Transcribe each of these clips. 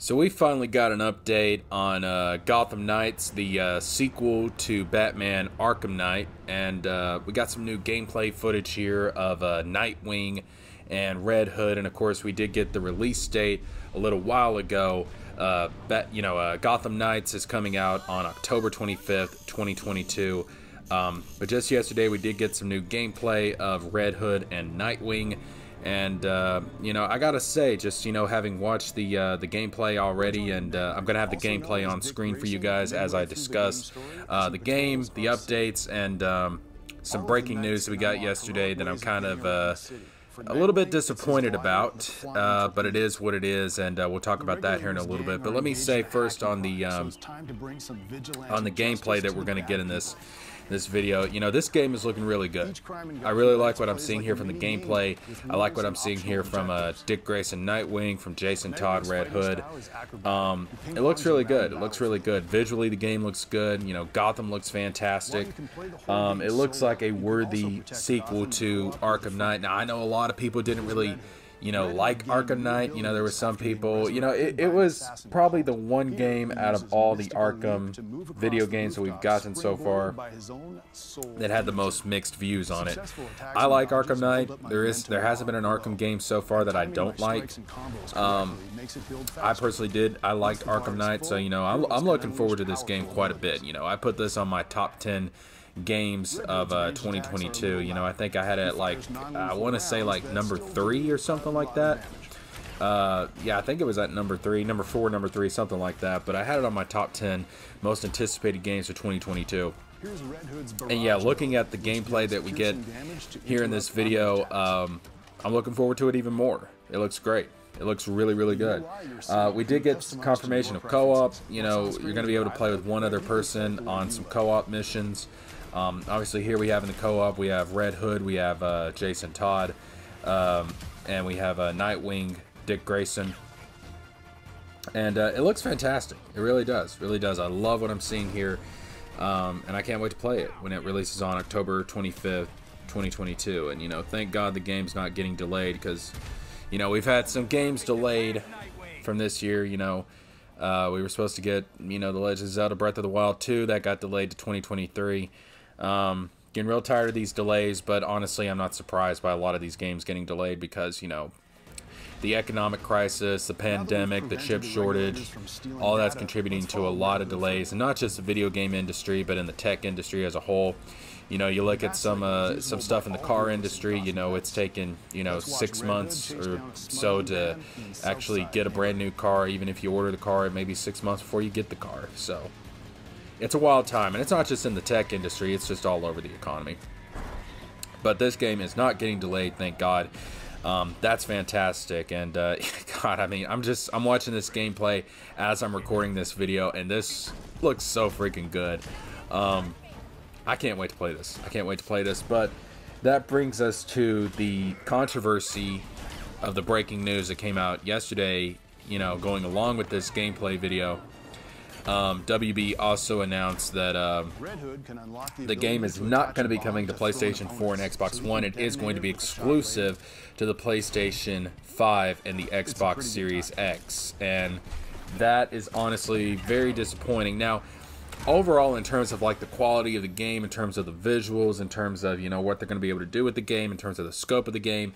So we finally got an update on Gotham Knights, the sequel to Batman Arkham Knight, and we got some new gameplay footage here of Nightwing and Red Hood, and of course we did get the release date a little while ago. Gotham Knights is coming out on October 25th, 2022. But just yesterday we did get some new gameplay of Red Hood and Nightwing. And I gotta say, just having watched the gameplay already, and I'm gonna have the gameplay on screen for you guys as I discuss the game, the updates, and some breaking news that we got yesterday that I'm kind of a little bit disappointed about, but it is what it is, and we'll talk about that here in a little bit. But let me say first on the gameplay that we're gonna get in this video, this game is looking really good. I really like what I'm seeing here from the gameplay. I like what I'm seeing here from Dick Grayson Nightwing, from Jason Todd Red Hood. It looks really good. It looks really good. Visually, the game looks good. Gotham looks fantastic. It looks like a worthy sequel to Arkham Knight. Now, I know a lot of people didn't really like Arkham Knight. There were some people, it was probably the one game out of all the Arkham video games that we've gotten so far that had the most mixed views on it. I like Arkham Knight. There hasn't been an Arkham game so far that I don't like. I personally did. I liked Arkham Knight, so I'm looking forward to this game quite a bit. I put this on my top 10 games of 2022. I think I had it at I want to say number 3 or something like that. Yeah, I think it was at number 3, number 4, number 3, something like that. But I had it on my top 10 most anticipated games for 2022. And yeah, looking at the gameplay that we get here in this video, I'm looking forward to it even more. It looks great. It looks really, really good. We did get some confirmation of co-op. You're going to be able to play with one other person on some co-op missions. Obviously, here we have in the co-op, we have Red Hood, we have Jason Todd, and we have Nightwing, Dick Grayson. And it looks fantastic. It really does. Really does. I love what I'm seeing here, and I can't wait to play it when it releases on October 25th, 2022. And, thank God the game's not getting delayed, because we've had some games delayed from this year. We were supposed to get, The Legend of Zelda Breath of the Wild 2. That got delayed to 2023. Getting real tired of these delays, but honestly, I'm not surprised by a lot of these games getting delayed because, the economic crisis, the pandemic, the chip shortage, all that's contributing to a lot of delays, and not just the video game industry, but in the tech industry as a whole. You look at some stuff in the car industry, it's taken, 6 months or so to actually get a brand new car. Even if you order the car, it may be 6 months before you get the car. So it's a wild time, and it's not just in the tech industry, it's just all over the economy. But this game is not getting delayed, thank God. That's fantastic, and God, I'm watching this gameplay as I'm recording this video, and this looks so freaking good. I can't wait to play this. I can't wait to play this. But that brings us to the controversy of the breaking news that came out yesterday, going along with this gameplay video. WB also announced that the game is not going to be coming to PlayStation 4 and Xbox One. It is going to be exclusive to the PlayStation 5 and the Xbox Series X. And that is honestly very disappointing. Now, overall, in terms of the quality of the game, in terms of the visuals, in terms of what they're going to be able to do with the game, in terms of the scope of the game,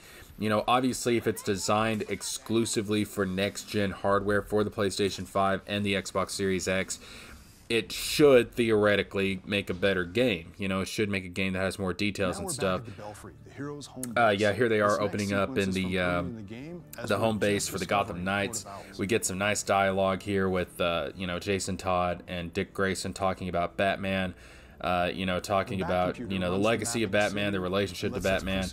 obviously if it's designed exclusively for next gen hardware for the PlayStation 5 and the Xbox Series X, it should theoretically make a better game. It should make a game that has more details and stuff. Yeah, here they are opening up in the home base for the Gotham Knights. We get some nice dialogue here with Jason Todd and Dick Grayson talking about Batman. Talking about the legacy of Batman, the relationship to Batman.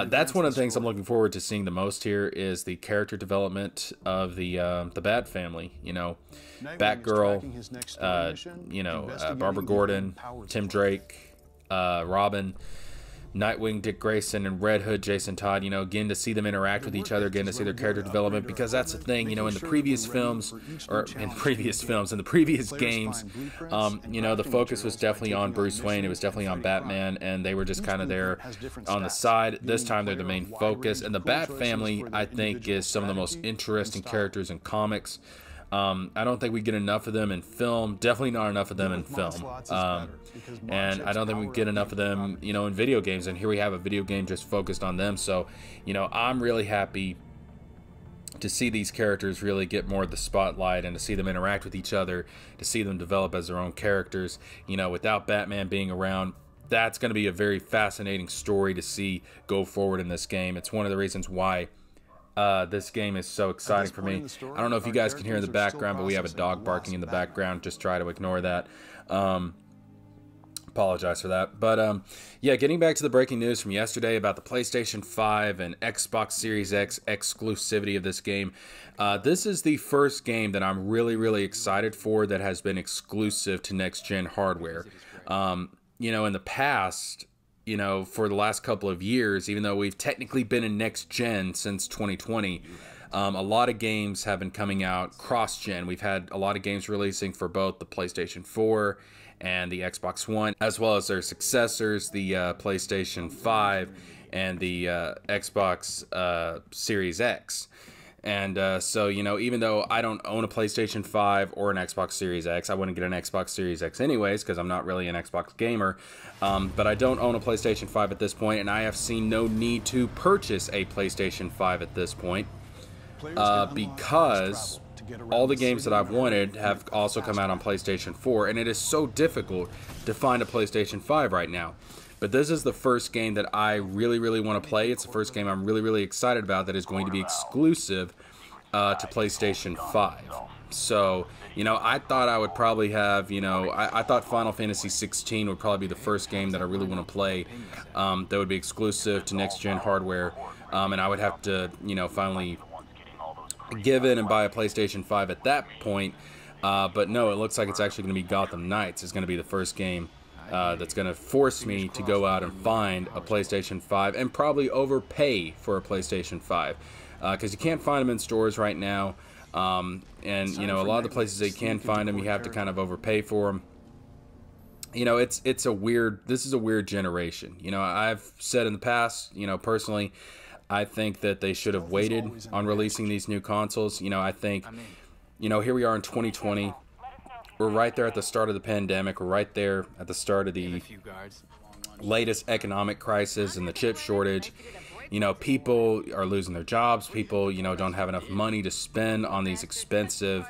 That's one of the things I'm looking forward to seeing the most here is the character development of the Bat family. Batgirl, Barbara Gordon, Tim Drake, Robin. Nightwing, Dick Grayson, and Red Hood, Jason Todd, you know, again, to see them interact with each other, getting to see their character development, because that's the thing, you know, in the previous films, or in the previous games, you know, the focus was definitely on Bruce Wayne, it was definitely on Batman, and they were just kind of there on the side. This time, they're the main focus, and the Bat family, I think, is some of the most interesting characters in comics. I don't think we get enough of them in film. Definitely not enough of them in film. And I don't think we get enough of them, you know, in video games. And here we have a video game just focused on them. So, you know, I'm really happy to see these characters really get more of the spotlight and to see them interact with each other, to see them develop as their own characters. You know, without Batman being around, that's going to be a very fascinating story to see go forward in this game. It's one of the reasons why this game is so exciting for me. I don't know if you guys can hear in the background, but we have a dog barking in the background. Just try to ignore that. Apologize for that. But yeah, getting back to the breaking news from yesterday about the PlayStation 5 and Xbox Series X exclusivity of this game. This is the first game that I'm really excited for that has been exclusive to next-gen hardware. You know, in the past, you know, for the last couple of years, even though we've technically been in next gen since 2020, a lot of games have been coming out cross-gen. We've had a lot of games releasing for both the PlayStation 4 and the Xbox One, as well as their successors, the PlayStation 5 and the Xbox Series X. And so, you know, even though I don't own a PlayStation 5 or an Xbox Series X, I wouldn't get an Xbox Series X anyways because I'm not really an Xbox gamer. But I don't own a PlayStation 5 at this point, and I have seen no need to purchase a PlayStation 5 at this point because all the games that I've wanted have also come out on PlayStation 4, and it is so difficult to find a PlayStation 5 right now. But this is the first game that I really want to play. It's the first game I'm really excited about that is going to be exclusive to PlayStation 5. So, you know, I thought I would probably have, you know, I thought Final Fantasy 16 would probably be the first game that I really want to play that would be exclusive to next-gen hardware. And I would have to, you know, finally give in and buy a PlayStation 5 at that point. But no, it looks like it's actually going to be Gotham Knights. It's going to be the first game that's going to force me to go out and find a PlayStation 5 and probably overpay for a PlayStation 5 because you can't find them in stores right now, and you know, a lot of the places that you can find them, you have to kind of overpay for them. You know, this is a weird generation. You know, I've said in the past, you know, personally, I think that they should have waited on releasing these new consoles. You know, I think, you know, here we are in 2020. We're right there at the start of the pandemic. We're right there at the start of the latest economic crisis and the chip shortage. You know, people are losing their jobs. People, you know, don't have enough money to spend on these expensive,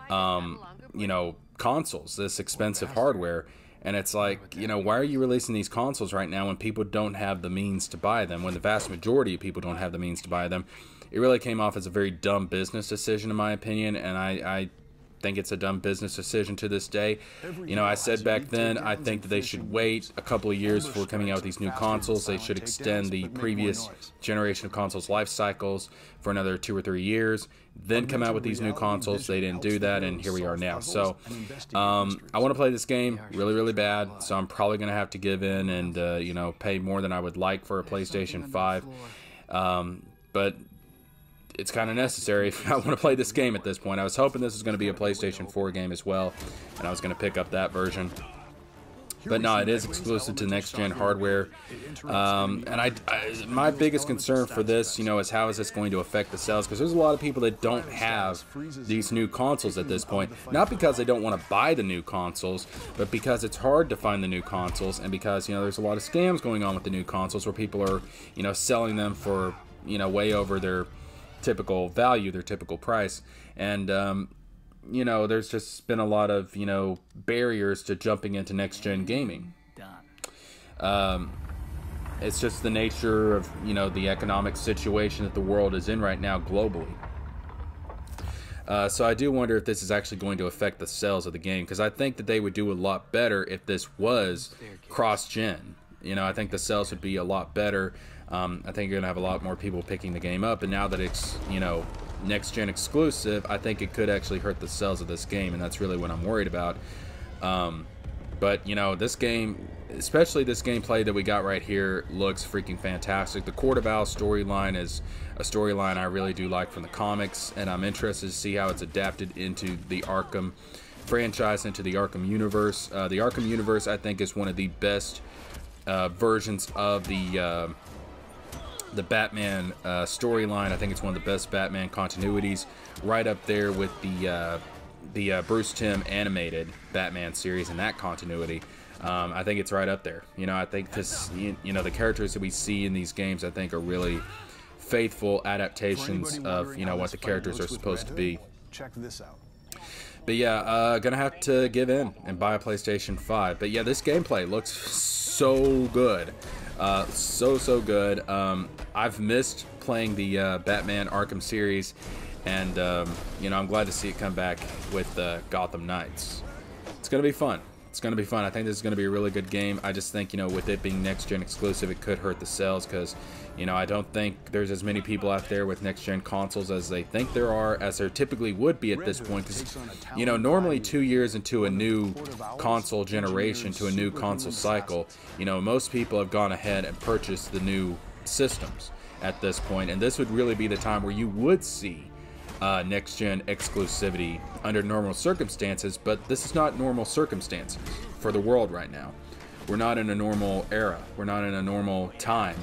you know, consoles, this expensive hardware. And it's like, you know, why are you releasing these consoles right now when people don't have the means to buy them, when the vast majority of people don't have the means to buy them? It really came off as a very dumb business decision, in my opinion, and I think it's a dumb business decision to this day. You know, I said back then, I think that they should wait a couple of years before coming out with these new consoles. They should extend the previous generation of consoles' life cycles for another 2 or 3 years, then come out with these new consoles. They didn't do that, and here we are now. So I want to play this game really bad, so I'm probably going to have to give in and you know, pay more than I would like for a PlayStation 5. But it's kind of necessary if I want to play this game at this point. I was hoping this was going to be a PlayStation 4 game as well, and I was going to pick up that version. But no, it is exclusive to next-gen hardware. And my biggest concern for this, you know, is how is this going to affect the sales? Because there's a lot of people that don't have these new consoles at this point. Not because they don't want to buy the new consoles, but because it's hard to find the new consoles, and because, you know, there's a lot of scams going on with the new consoles where people are, you know, selling them for, you know, way over their typical value, their typical price. And you know, there's just been a lot of, you know, barriers to jumping into next-gen gaming. It's just the nature of, you know, the economic situation that the world is in right now globally. So I do wonder if this is actually going to affect the sales of the game, because I think that they would do a lot better if this was cross-gen. You know, I think the sales would be a lot better. I think you're going to have a lot more people picking the game up, and now that it's, you know, next-gen exclusive, I think it could actually hurt the sales of this game, and that's really what I'm worried about. But, you know, this game, especially this gameplay that we got right here, looks freaking fantastic. The Court of Owls storyline is a storyline I really do like from the comics, and I'm interested to see how it's adapted into the Arkham franchise, into the Arkham universe. The Arkham universe, I think, is one of the best versions of the Batman storyline. I think it's one of the best Batman continuities, right up there with the Bruce Timm animated Batman series and that continuity. I think it's right up there. You know, I think this, you know, the characters that we see in these games, I think, are really faithful adaptations of, you know, what the characters are supposed to be. Check this out. But yeah, gonna have to give in and buy a PlayStation 5. But yeah, this gameplay looks so good. So good. I've missed playing the Batman Arkham series, and you know, I'm glad to see it come back with Gotham Knights. It's gonna be fun. It's gonna be fun. I think this is gonna be a really good game. I just think, you know, with it being next-gen exclusive, it could hurt the sales because, you know, I don't think there's as many people out there with next-gen consoles as they think there are, as there typically would be at this point. Because, you know, normally 2 years into a new console generation, to a new console cycle, you know, most people have gone ahead and purchased the new systems at this point, and this would really be the time where you would see next-gen exclusivity under normal circumstances. But this is not normal circumstances for the world right now. We're not in a normal era. We're not in a normal time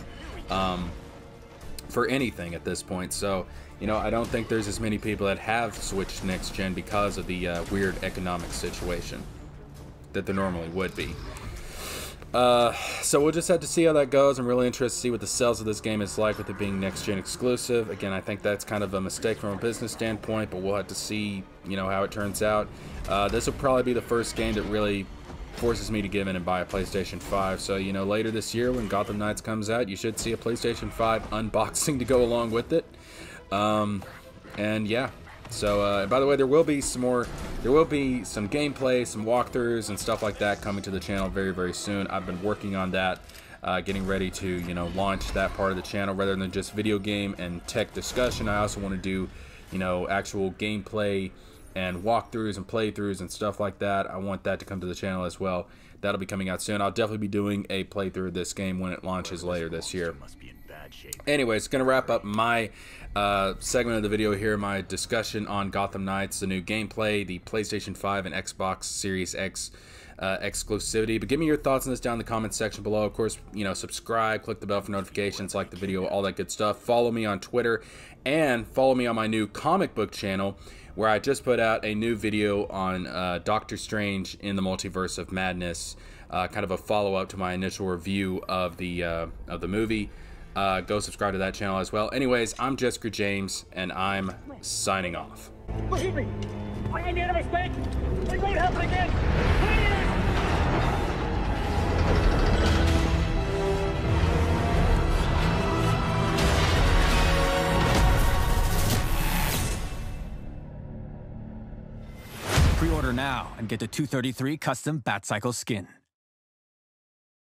for anything at this point. So, you know, I don't think there's as many people that have switched next-gen because of the weird economic situation that there normally would be. So we'll just have to see how that goes. I'm really interested to see what the sales of this game is like with it being next-gen exclusive. Again, I think that's kind of a mistake from a business standpoint, but we'll have to see, you know, how it turns out. This will probably be the first game that really forces me to give in and buy a PlayStation 5. So, you know, later this year when Gotham Knights comes out, you should see a PlayStation 5 unboxing to go along with it. And yeah. So, by the way, there will be some gameplay, some walkthroughs and stuff like that coming to the channel very, very soon. I've been working on that, getting ready to, you know, launch that part of the channel rather than just video game and tech discussion. I also want to do, you know, actual gameplay and walkthroughs and playthroughs and stuff like that. I want that to come to the channel as well. That'll be coming out soon. I'll definitely be doing a playthrough of this game when it launches later this year. Anyways, gonna wrap up my segment of the video here, my discussion on Gotham Knights, the new gameplay, the PlayStation 5 and Xbox Series X exclusivity. But give me your thoughts on this down in the comments section below. Of course, you know, subscribe, click the bell for notifications, like the video, all that good stuff. Follow me on Twitter, and follow me on my new comic book channel, where I just put out a new video on Doctor Strange in the Multiverse of Madness, kind of a follow-up to my initial review of the movie. Go subscribe to that channel as well. Anyways, I'm Jessica James, and I'm signing off. Believe me, I made a mistake. It won't happen again. Please! Pre-order now and get the 233 custom Batcycle skin.